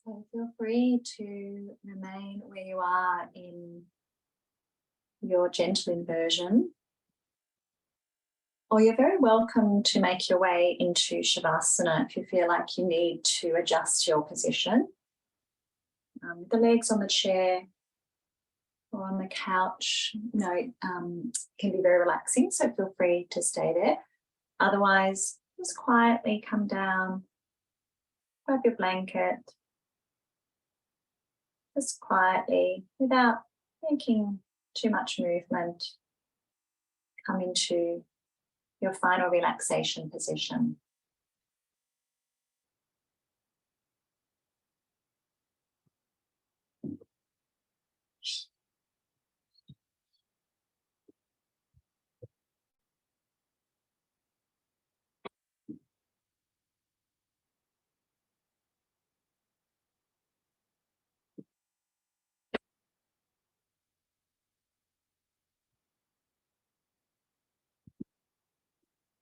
So feel free to remain where you are in your gentle inversion, or you're very welcome to make your way into Shavasana if you feel like you need to adjust your position. The legs on the chair or on the couch, can be very relaxing, so feel free to stay there. Otherwise, just quietly come down, grab your blanket, just quietly, without making too much movement, come into your final relaxation position.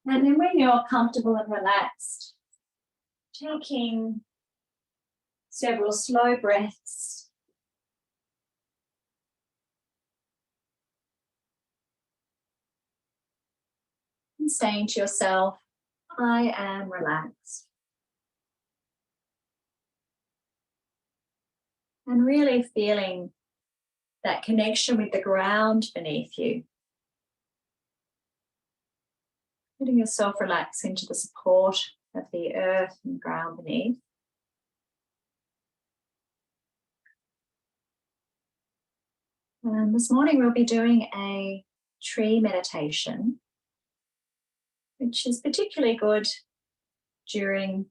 And then when you're comfortable and relaxed, taking several slow breaths. And saying to yourself, I am relaxed. And really feeling that connection with the ground beneath you. Letting yourself relax into the support of the earth and ground beneath. And this morning we'll be doing a tree meditation, which is particularly good during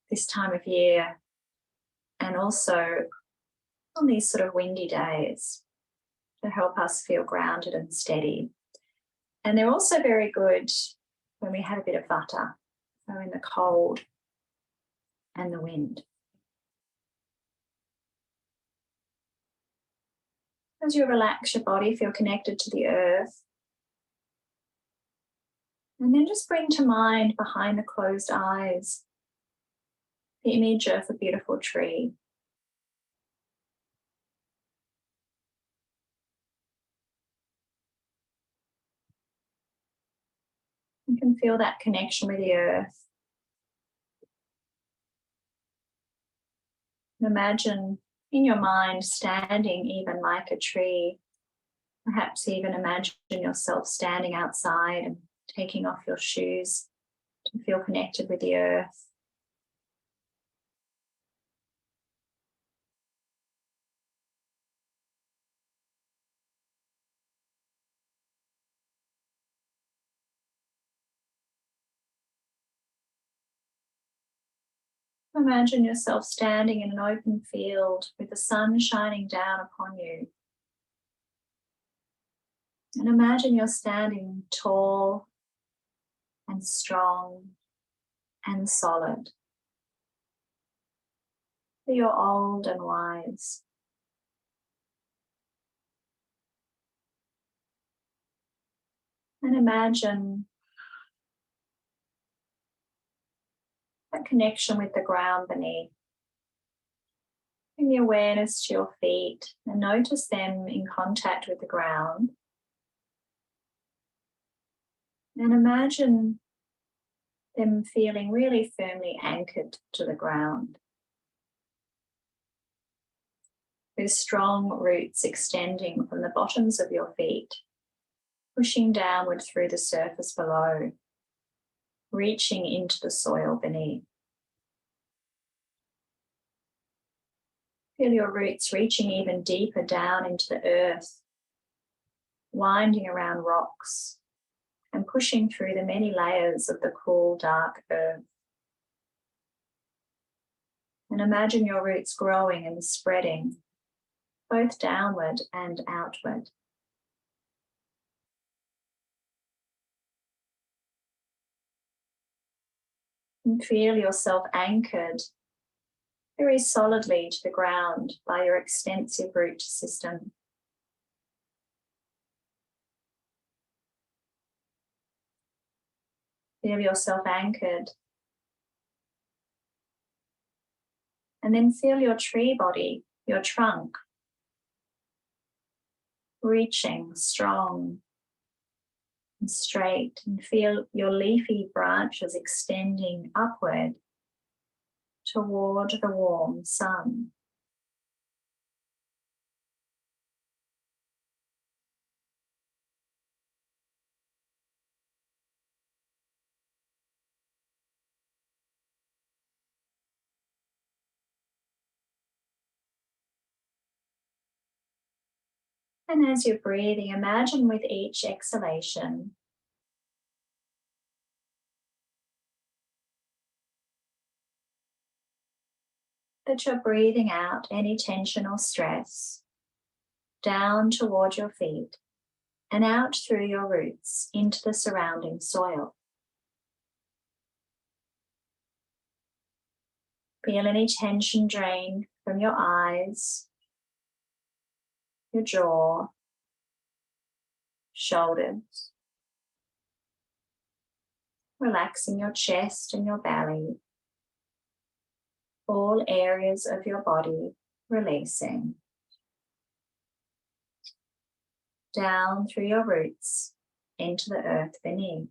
this time of year and also on these sort of windy days to help us feel grounded and steady. And they're also very good when we have a bit of vata, so in the cold and the wind. As you relax your body, feel connected to the earth. And then just bring to mind behind the closed eyes the image of a beautiful tree. You can feel that connection with the earth. And imagine in your mind standing even like a tree. Perhaps even imagine yourself standing outside and taking off your shoes to feel connected with the earth. Imagine yourself standing in an open field with the sun shining down upon you. And imagine you're standing tall and strong and solid. You're old and wise. And imagine that connection with the ground beneath. Bring the awareness to your feet and notice them in contact with the ground. And imagine them feeling really firmly anchored to the ground, with strong roots extending from the bottoms of your feet, pushing downward through the surface below, reaching into the soil beneath. Feel your roots reaching even deeper down into the earth, winding around rocks and pushing through the many layers of the cool, dark earth. And imagine your roots growing and spreading, both downward and outward. And feel yourself anchored very solidly to the ground by your extensive root system. Feel yourself anchored And then feel your tree body, your trunk, reaching strong and straight, and feel your leafy branches extending upward toward the warm sun. And as you're breathing, imagine with each exhalation that you're breathing out any tension or stress down toward your feet and out through your roots into the surrounding soil. Feel any tension drain from your eyes, your jaw, shoulders, relaxing your chest and your belly, all areas of your body releasing. Down through your roots into the earth beneath.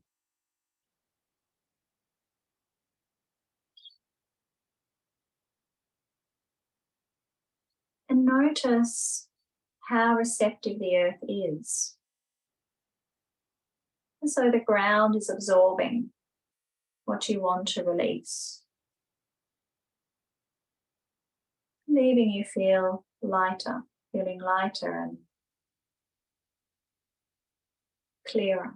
And notice how receptive the earth is. And so the ground is absorbing what you want to release, leaving you feel lighter, feeling lighter and clearer.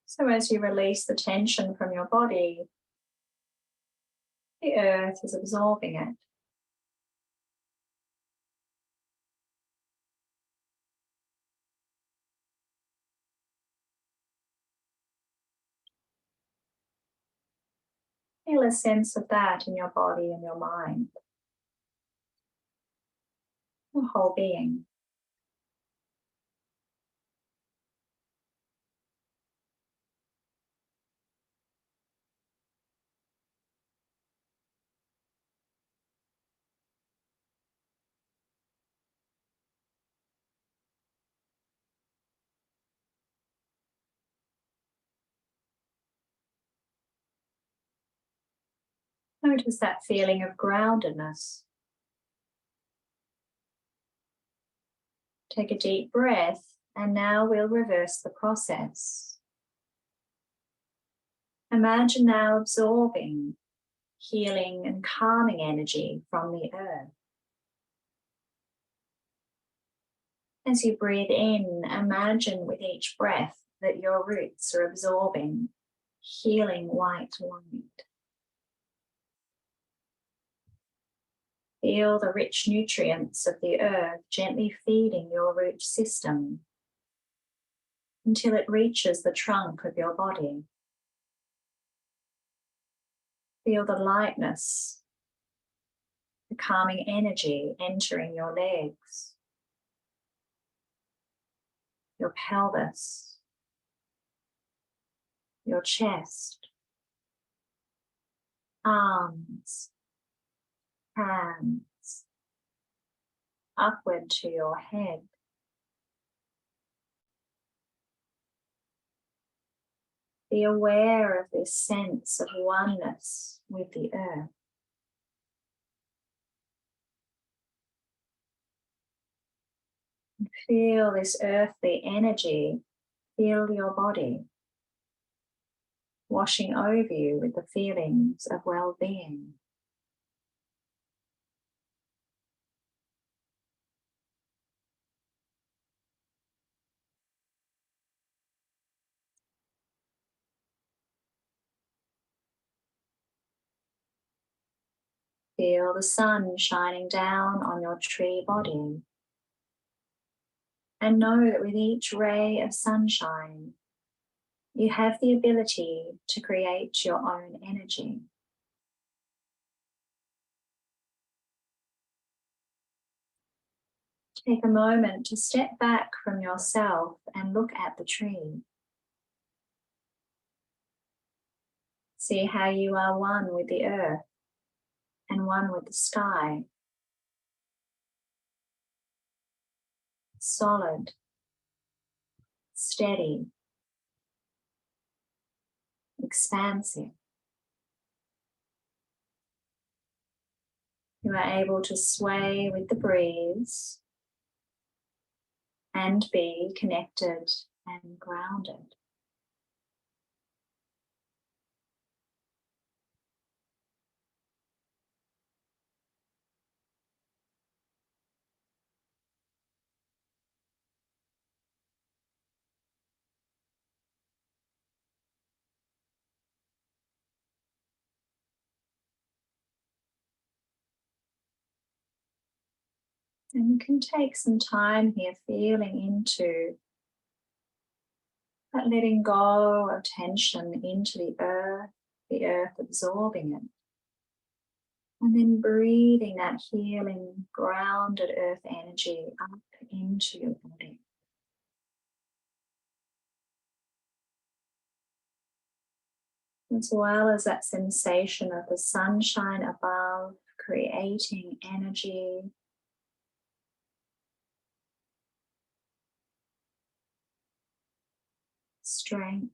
So as you release the tension from your body, the earth is absorbing it. Feel a sense of that in your body and your mind, your whole being. Notice that feeling of groundedness. Take a deep breath, and now we'll reverse the process. Imagine now absorbing healing and calming energy from the earth. As you breathe in, imagine with each breath that your roots are absorbing healing white light. Feel the rich nutrients of the earth gently feeding your root system until it reaches the trunk of your body. Feel the lightness, the calming energy entering your legs, your pelvis, your chest, arms, hands, upward to your head. Be aware of this sense of oneness with the earth. And feel this earthly energy fill your body, washing over you with the feelings of well-being. Feel the sun shining down on your tree body. And know that with each ray of sunshine, you have the ability to create your own energy. Take a moment to step back from yourself and look at the tree. See how you are one with the earth and one with the sky. Solid, steady, expansive. You are able to sway with the breeze and be connected and grounded. And you can take some time here feeling into that, letting go of tension into the earth absorbing it. And then breathing that healing, grounded earth energy up into your body. As well as that sensation of the sunshine above, creating energy, strength,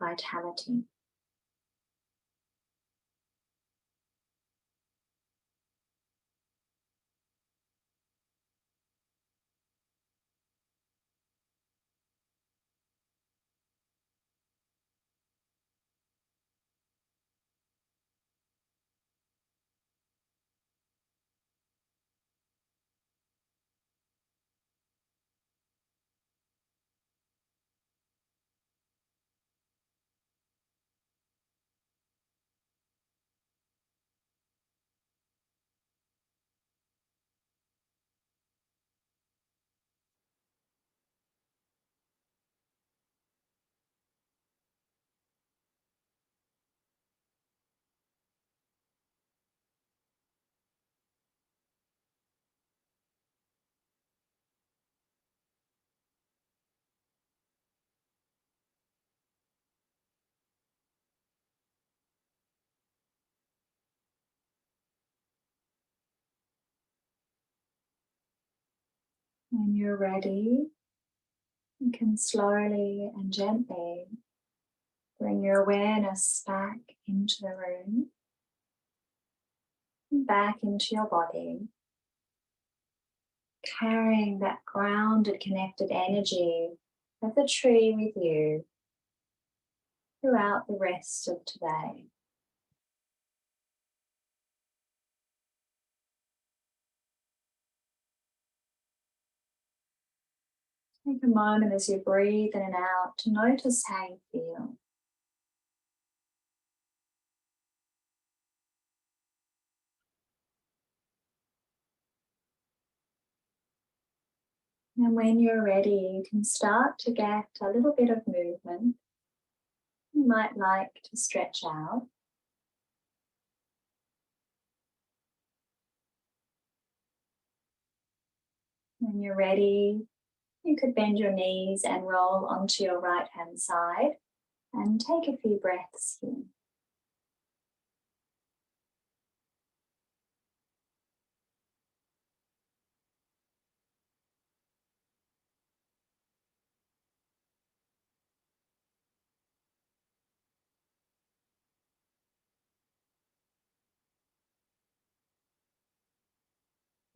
vitality. When you're ready, you can slowly and gently bring your awareness back into the room, and back into your body, carrying that grounded, connected energy of the tree with you throughout the rest of today. Take a moment as you breathe in and out to notice how you feel. And when you're ready, you can start to get a little bit of movement. You might like to stretch out. When you're ready, you could bend your knees and roll onto your right hand side and take a few breaths here.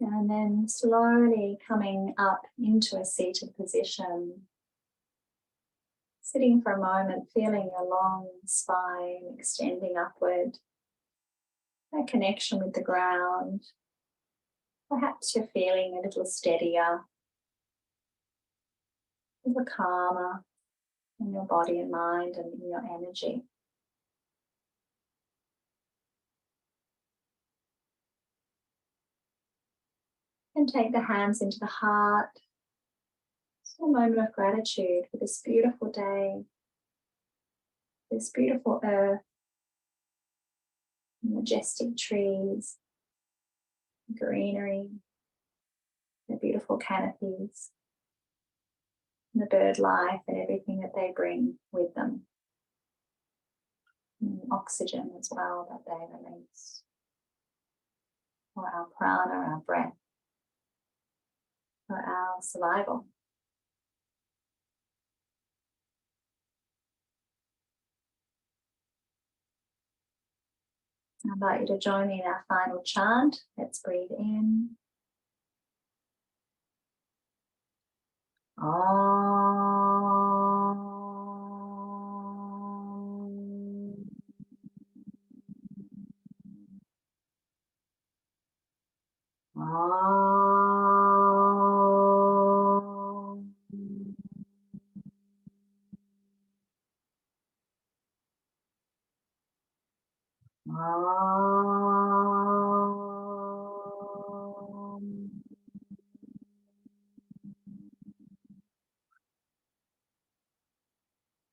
And then slowly coming up into a seated position. Sitting for a moment, feeling your long spine extending upward. That connection with the ground. Perhaps you're feeling a little steadier, a little calmer in your body and mind and in your energy. And take the hands into the heart. It's a moment of gratitude for this beautiful day, this beautiful earth, majestic trees, greenery, the beautiful canopies, and the bird life and everything that they bring with them. oxygen as well that they release, for our prana, our breath, for our survival. I invite you to join me in our final chant. Let's breathe in.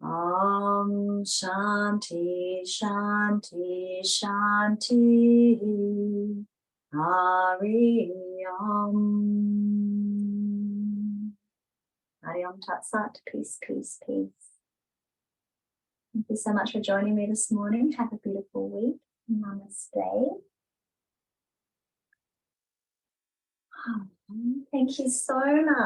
Om Shanti Shanti Shanti Hari Om. Hari Om Tat Sat. Peace, peace, peace. Thank you so much for joining me this morning. Have a beautiful week. Namaste. Thank you so much.